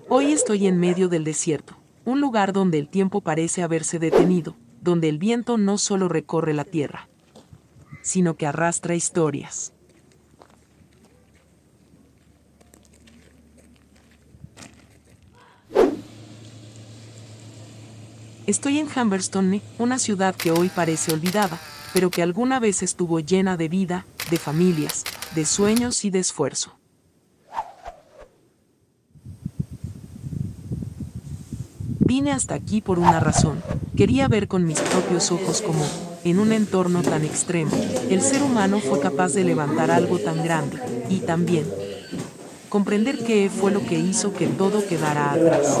Hoy estoy en medio del desierto, un lugar donde el tiempo parece haberse detenido, donde el viento no solo recorre la tierra, sino que arrastra historias. Estoy en Humberstone, una ciudad que hoy parece olvidada, pero que alguna vez estuvo llena de vida, de familias, de sueños y de esfuerzo. Vine hasta aquí por una razón. Quería ver con mis propios ojos cómo, en un entorno tan extremo, el ser humano fue capaz de levantar algo tan grande, y también comprender qué fue lo que hizo que todo quedara atrás.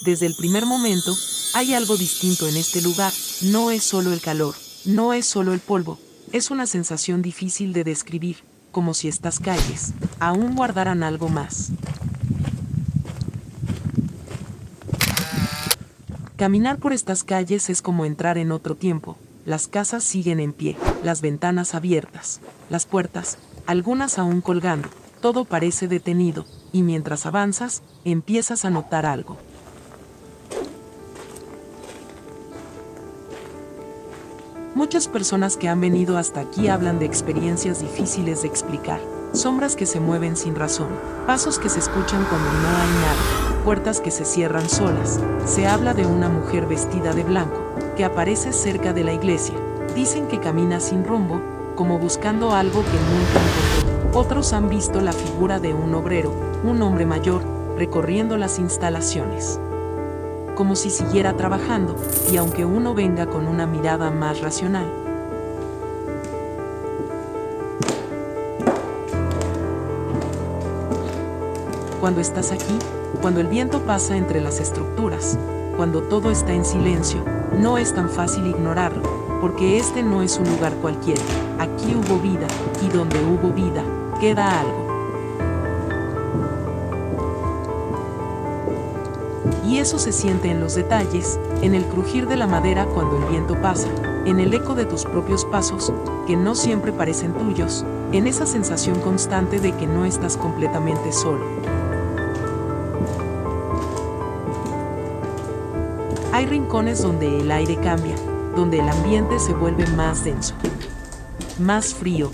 Desde el primer momento, hay algo distinto en este lugar. No es solo el calor, no es solo el polvo, es una sensación difícil de describir, como si estas calles aún guardaran algo más. Caminar por estas calles es como entrar en otro tiempo. Las casas siguen en pie, las ventanas abiertas, las puertas, algunas aún colgando, todo parece detenido, y mientras avanzas, empiezas a notar algo. Muchas personas que han venido hasta aquí hablan de experiencias difíciles de explicar, sombras que se mueven sin razón, pasos que se escuchan cuando no hay nada, puertas que se cierran solas. Se habla de una mujer vestida de blanco, que aparece cerca de la iglesia. Dicen que camina sin rumbo, como buscando algo que nunca encontró. Otros han visto la figura de un obrero, un hombre mayor, recorriendo las instalaciones, como si siguiera trabajando, y aunque uno venga con una mirada más racional, cuando estás aquí, cuando el viento pasa entre las estructuras, cuando todo está en silencio, no es tan fácil ignorarlo, porque este no es un lugar cualquiera. Aquí hubo vida, y donde hubo vida, queda algo. Y eso se siente en los detalles, en el crujir de la madera cuando el viento pasa, en el eco de tus propios pasos, que no siempre parecen tuyos, en esa sensación constante de que no estás completamente solo. Hay rincones donde el aire cambia, donde el ambiente se vuelve más denso, más frío,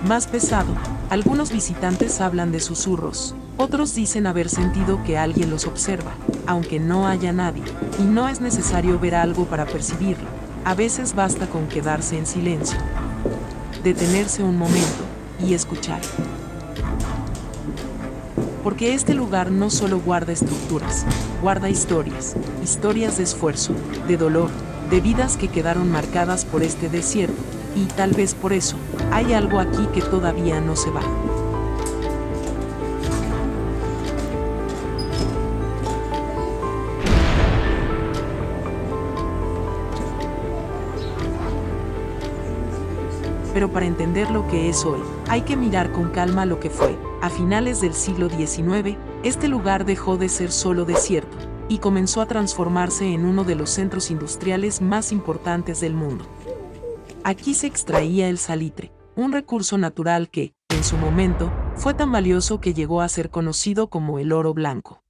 más pesado. Algunos visitantes hablan de susurros, otros dicen haber sentido que alguien los observa, aunque no haya nadie, y no es necesario ver algo para percibirlo. A veces basta con quedarse en silencio, detenerse un momento y escuchar. Porque este lugar no solo guarda estructuras, guarda historias, historias de esfuerzo, de dolor, de vidas que quedaron marcadas por este desierto, y tal vez por eso, hay algo aquí que todavía no se va. Pero para entender lo que es hoy, hay que mirar con calma lo que fue. A finales del siglo XIX, este lugar dejó de ser solo desierto, y comenzó a transformarse en uno de los centros industriales más importantes del mundo. Aquí se extraía el salitre, un recurso natural que, en su momento, fue tan valioso que llegó a ser conocido como el oro blanco.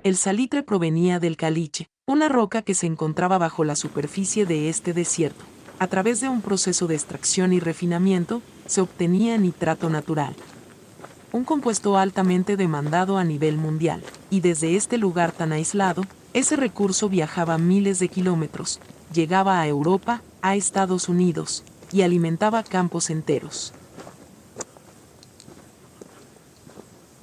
El salitre provenía del caliche, una roca que se encontraba bajo la superficie de este desierto. A través de un proceso de extracción y refinamiento, se obtenía nitrato natural, un compuesto altamente demandado a nivel mundial, y desde este lugar tan aislado, ese recurso viajaba miles de kilómetros, llegaba a Europa, a Estados Unidos, y alimentaba campos enteros.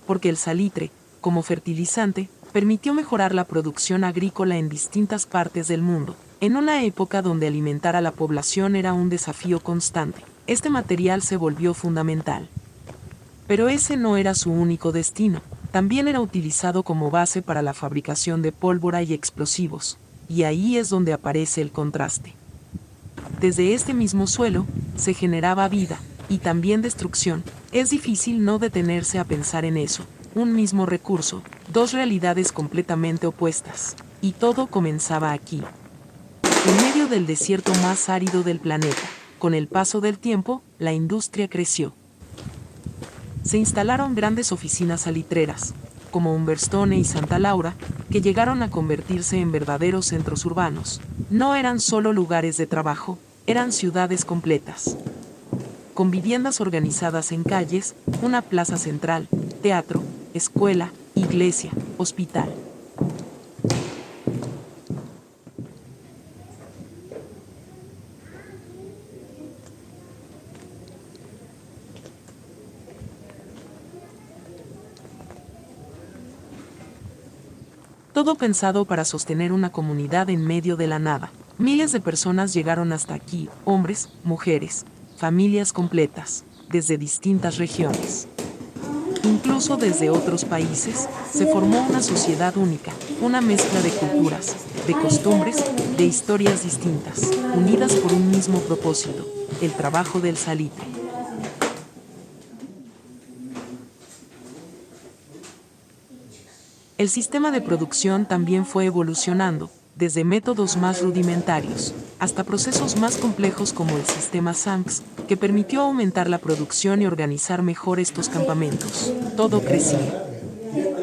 Porque el salitre, como fertilizante, permitió mejorar la producción agrícola en distintas partes del mundo. En una época donde alimentar a la población era un desafío constante, este material se volvió fundamental. Pero ese no era su único destino, también era utilizado como base para la fabricación de pólvora y explosivos, y ahí es donde aparece el contraste. Desde este mismo suelo, se generaba vida, y también destrucción. Es difícil no detenerse a pensar en eso, un mismo recurso, Dos realidades completamente opuestas. Y todo comenzaba aquí, en medio del desierto más árido del planeta. Con el paso del tiempo, la industria creció. Se instalaron grandes oficinas salitreras, como Humberstone y Santa Laura, que llegaron a convertirse en verdaderos centros urbanos. No eran solo lugares de trabajo, eran ciudades completas, con viviendas organizadas en calles, una plaza central, teatro, escuela, iglesia, hospital. Todo pensado para sostener una comunidad en medio de la nada. Miles de personas llegaron hasta aquí, hombres, mujeres, familias completas, desde distintas regiones. Incluso desde otros países, se formó una sociedad única, una mezcla de culturas, de costumbres, de historias distintas, unidas por un mismo propósito, el trabajo del salitre. El sistema de producción también fue evolucionando, desde métodos más rudimentarios, hasta procesos más complejos como el sistema SANCS, que permitió aumentar la producción y organizar mejor estos campamentos. Todo crecía,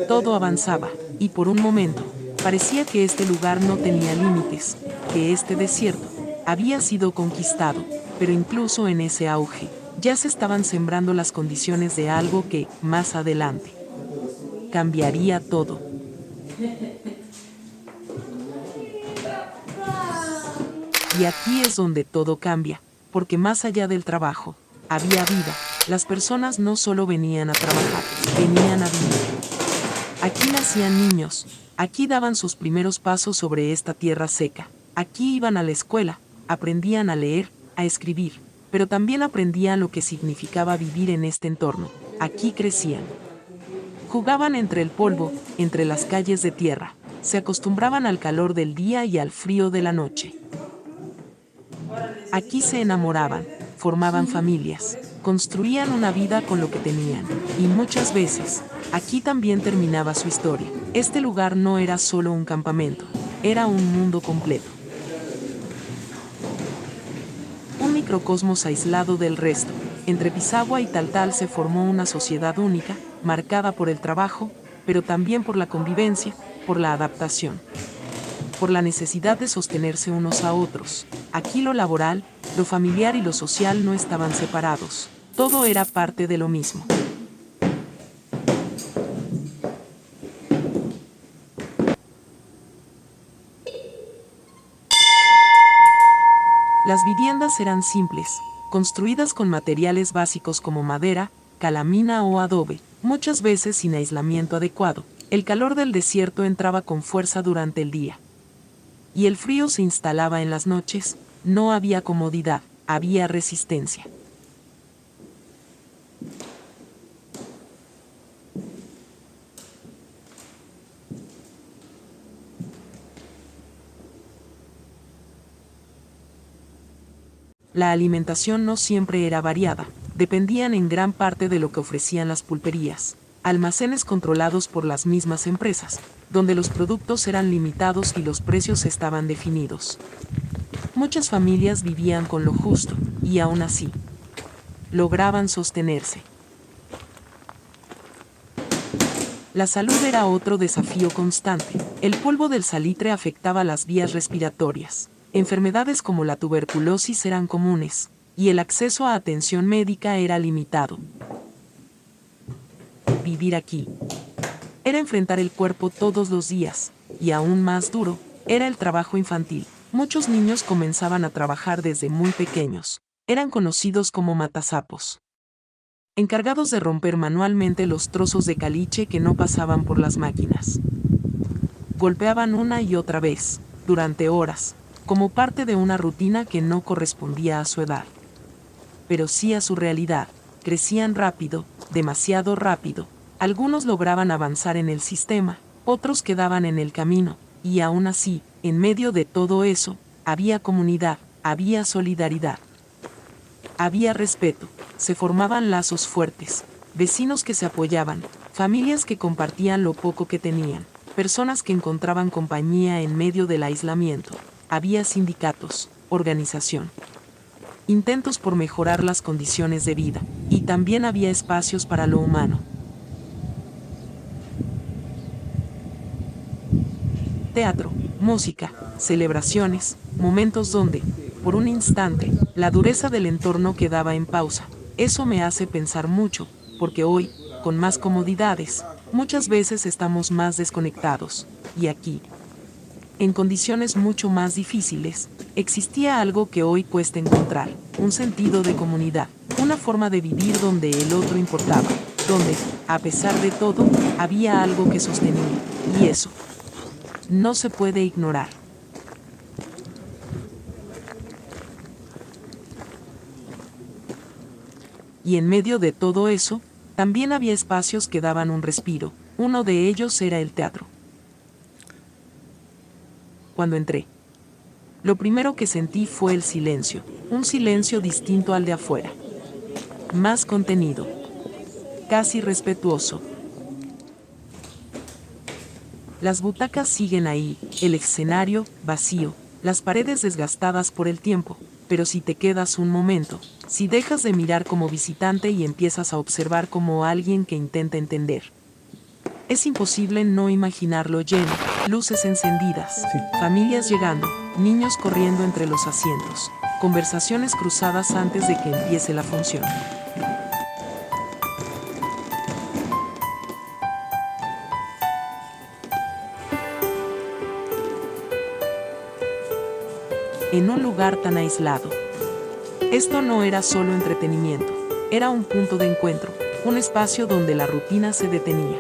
todo avanzaba, y por un momento, parecía que este lugar no tenía límites, que este desierto había sido conquistado, pero incluso en ese auge, ya se estaban sembrando las condiciones de algo que, más adelante, cambiaría todo. Y aquí es donde todo cambia, porque más allá del trabajo, había vida. Las personas no solo venían a trabajar, venían a vivir. Aquí nacían niños, aquí daban sus primeros pasos sobre esta tierra seca, aquí iban a la escuela, aprendían a leer, a escribir, pero también aprendían lo que significaba vivir en este entorno. Aquí crecían. Jugaban entre el polvo, entre las calles de tierra, se acostumbraban al calor del día y al frío de la noche. Aquí se enamoraban, formaban familias, construían una vida con lo que tenían, y muchas veces, aquí también terminaba su historia. Este lugar no era solo un campamento, era un mundo completo. Un microcosmos aislado del resto. Entre Pisagua y Taltal se formó una sociedad única, marcada por el trabajo, pero también por la convivencia, por la adaptación, por la necesidad de sostenerse unos a otros. Aquí lo laboral, lo familiar y lo social no estaban separados, todo era parte de lo mismo. Las viviendas eran simples, construidas con materiales básicos como madera, calamina o adobe, muchas veces sin aislamiento adecuado. El calor del desierto entraba con fuerza durante el día, y el frío se instalaba en las noches. No había comodidad, había resistencia. La alimentación no siempre era variada, dependían en gran parte de lo que ofrecían las pulperías, almacenes controlados por las mismas empresas, donde los productos eran limitados y los precios estaban definidos. Muchas familias vivían con lo justo, y aún así, lograban sostenerse. La salud era otro desafío constante. El polvo del salitre afectaba las vías respiratorias. Enfermedades como la tuberculosis eran comunes, y el acceso a atención médica era limitado. Vivir aquí era enfrentar el cuerpo todos los días, y aún más duro, era el trabajo infantil. Muchos niños comenzaban a trabajar desde muy pequeños. Eran conocidos como matasapos, encargados de romper manualmente los trozos de caliche que no pasaban por las máquinas. Golpeaban una y otra vez, durante horas, como parte de una rutina que no correspondía a su edad, pero sí a su realidad. Crecían rápido, demasiado rápido. Algunos lograban avanzar en el sistema, otros quedaban en el camino, y aún así, en medio de todo eso, había comunidad, había solidaridad, había respeto, se formaban lazos fuertes, vecinos que se apoyaban, Familias que compartían lo poco que tenían, personas que encontraban compañía en medio del aislamiento. Había sindicatos, organización, intentos por mejorar las condiciones de vida, y también había espacios para lo humano. Teatro, música, celebraciones, momentos donde, por un instante, la dureza del entorno quedaba en pausa. Eso me hace pensar mucho, porque hoy, con más comodidades, muchas veces estamos más desconectados, y aquí, en condiciones mucho más difíciles, existía algo que hoy cuesta encontrar, un sentido de comunidad, una forma de vivir donde el otro importaba, donde, a pesar de todo, había algo que sostenía, y eso no se puede ignorar. Y en medio de todo eso, también había espacios que daban un respiro. Uno de ellos era el teatro. Cuando entré, lo primero que sentí fue el silencio, un silencio distinto al de afuera. Más contenido, casi respetuoso. Las butacas siguen ahí, el escenario vacío, las paredes desgastadas por el tiempo, pero si te quedas un momento, si dejas de mirar como visitante y empiezas a observar como alguien que intenta entender, es imposible no imaginarlo lleno, luces encendidas, familias llegando, niños corriendo entre los asientos, conversaciones cruzadas antes de que empiece la función. En un lugar tan aislado. Esto no era solo entretenimiento, era un punto de encuentro, un espacio donde la rutina se detenía.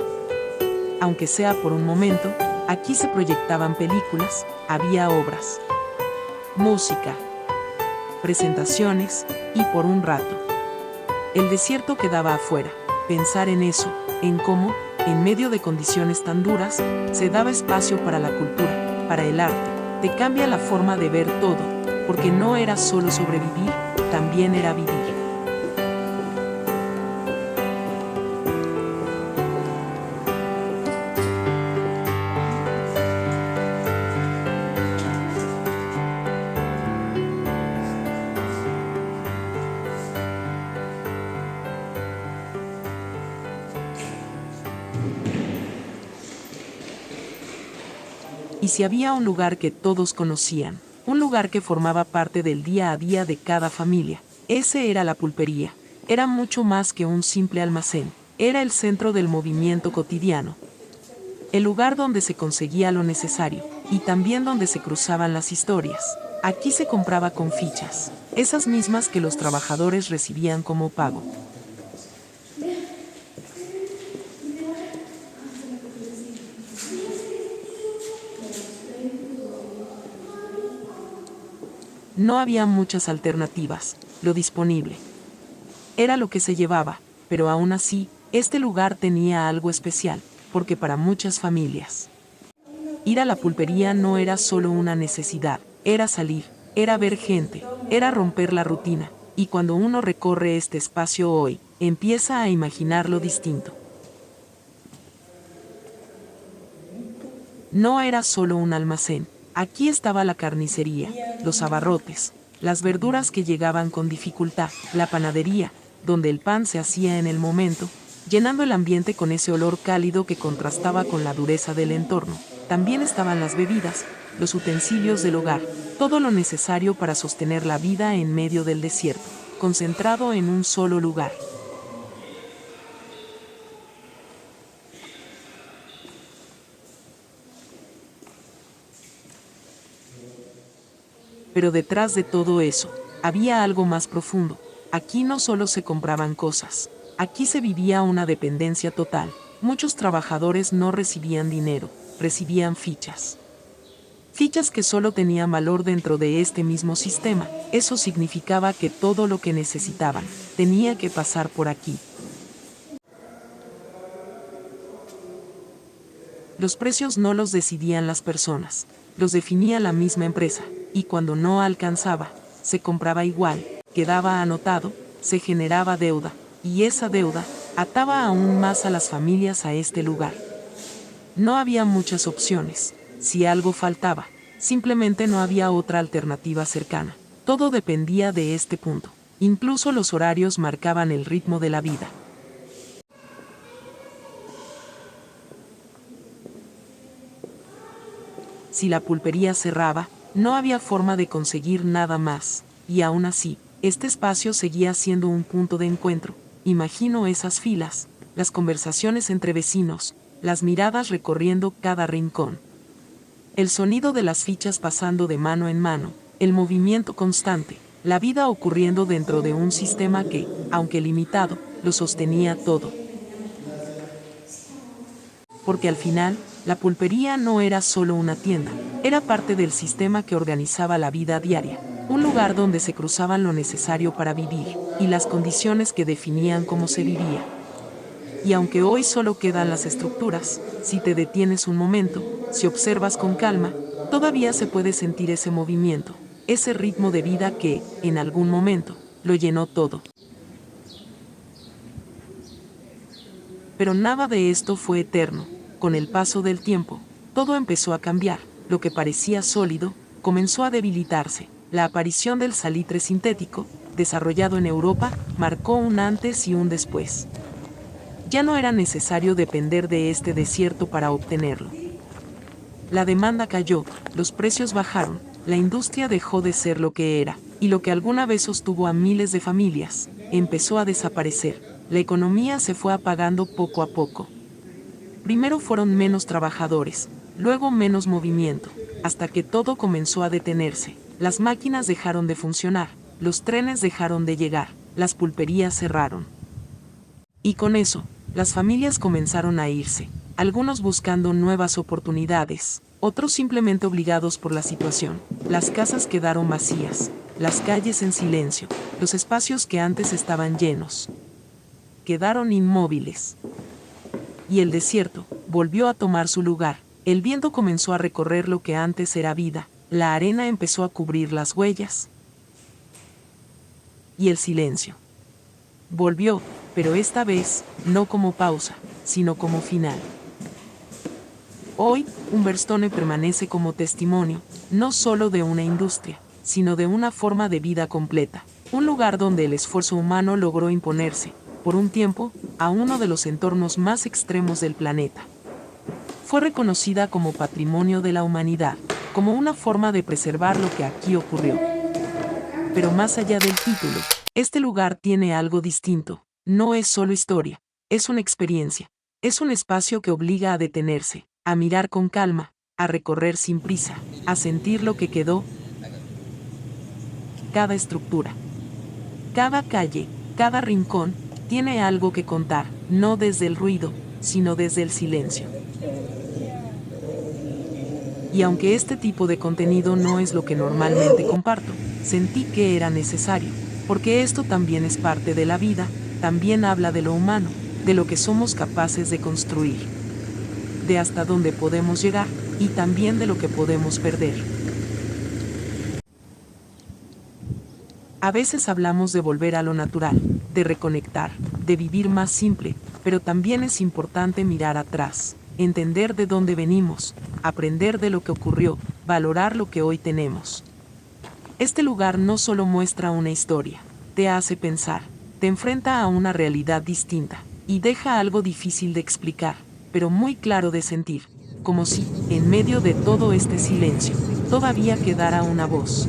Aunque sea por un momento, aquí se proyectaban películas, había obras, música, presentaciones, y por un rato, el desierto quedaba afuera. Pensar en eso, en cómo, en medio de condiciones tan duras, se daba espacio para la cultura, para el arte, te cambia la forma de ver todo, porque no era solo sobrevivir, también era vivir. Y si había un lugar que todos conocían, un lugar que formaba parte del día a día de cada familia, ese era la pulpería. Era mucho más que un simple almacén, era el centro del movimiento cotidiano. El lugar donde se conseguía lo necesario, y también donde se cruzaban las historias. Aquí se compraba con fichas, esas mismas que los trabajadores recibían como pago. No había muchas alternativas, lo disponible era lo que se llevaba, pero aún así, este lugar tenía algo especial, porque para muchas familias, ir a la pulpería no era solo una necesidad, era salir, era ver gente, era romper la rutina, y cuando uno recorre este espacio hoy, empieza a imaginarlo distinto. No era solo un almacén, aquí estaba la carnicería, los abarrotes, las verduras que llegaban con dificultad, la panadería, donde el pan se hacía en el momento, llenando el ambiente con ese olor cálido que contrastaba con la dureza del entorno. También estaban las bebidas, los utensilios del hogar, todo lo necesario para sostener la vida en medio del desierto, concentrado en un solo lugar. Pero detrás de todo eso, había algo más profundo. Aquí no solo se compraban cosas, aquí se vivía una dependencia total. Muchos trabajadores no recibían dinero, recibían fichas. Fichas que solo tenían valor dentro de este mismo sistema. Eso significaba que todo lo que necesitaban tenía que pasar por aquí. Los precios no los decidían las personas, los definía la misma empresa, y cuando no alcanzaba, se compraba igual, quedaba anotado, se generaba deuda, y esa deuda ataba aún más a las familias a este lugar. No había muchas opciones. Si algo faltaba, simplemente no había otra alternativa cercana. Todo dependía de este punto. Incluso los horarios marcaban el ritmo de la vida. Si la pulpería cerraba, no había forma de conseguir nada más, y aún así, este espacio seguía siendo un punto de encuentro. Imagino esas filas, las conversaciones entre vecinos, las miradas recorriendo cada rincón. El sonido de las fichas pasando de mano en mano, el movimiento constante, la vida ocurriendo dentro de un sistema que, aunque limitado, lo sostenía todo. Porque al final, la pulpería no era solo una tienda, era parte del sistema que organizaba la vida diaria, un lugar donde se cruzaban lo necesario para vivir, y las condiciones que definían cómo se vivía. Y aunque hoy solo quedan las estructuras, si te detienes un momento, si observas con calma, todavía se puede sentir ese movimiento, ese ritmo de vida que, en algún momento, lo llenó todo. Pero nada de esto fue eterno. Con el paso del tiempo, todo empezó a cambiar. Lo que parecía sólido, comenzó a debilitarse. La aparición del salitre sintético, desarrollado en Europa, marcó un antes y un después. Ya no era necesario depender de este desierto para obtenerlo. La demanda cayó, los precios bajaron, la industria dejó de ser lo que era, y lo que alguna vez sostuvo a miles de familias, empezó a desaparecer. La economía se fue apagando poco a poco. Primero fueron menos trabajadores, luego menos movimiento, hasta que todo comenzó a detenerse. Las máquinas dejaron de funcionar, los trenes dejaron de llegar, las pulperías cerraron. Y con eso, las familias comenzaron a irse, algunos buscando nuevas oportunidades, otros simplemente obligados por la situación. Las casas quedaron vacías, las calles en silencio, los espacios que antes estaban llenos quedaron inmóviles. Y el desierto volvió a tomar su lugar. El viento comenzó a recorrer lo que antes era vida, la arena empezó a cubrir las huellas. Y el silencio volvió, pero esta vez, no como pausa, sino como final. Hoy, Humberstone permanece como testimonio, no solo de una industria, sino de una forma de vida completa. Un lugar donde el esfuerzo humano logró imponerse, por un tiempo, a uno de los entornos más extremos del planeta. Fue reconocida como patrimonio de la humanidad, como una forma de preservar lo que aquí ocurrió. Pero más allá del título, este lugar tiene algo distinto. No es solo historia, es una experiencia, es un espacio que obliga a detenerse, a mirar con calma, a recorrer sin prisa, a sentir lo que quedó. Cada estructura, cada calle, cada rincón, tiene algo que contar, no desde el ruido, sino desde el silencio. Y aunque este tipo de contenido no es lo que normalmente comparto, sentí que era necesario, porque esto también es parte de la vida, también habla de lo humano, de lo que somos capaces de construir, de hasta dónde podemos llegar, y también de lo que podemos perder. A veces hablamos de volver a lo natural, de reconectar, de vivir más simple, pero también es importante mirar atrás, entender de dónde venimos, aprender de lo que ocurrió, valorar lo que hoy tenemos. Este lugar no solo muestra una historia, te hace pensar, te enfrenta a una realidad distinta, y deja algo difícil de explicar, pero muy claro de sentir, como si, en medio de todo este silencio, todavía quedara una voz,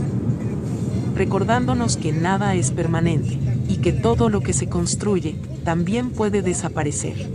recordándonos que nada es permanente, y que todo lo que se construye, también puede desaparecer.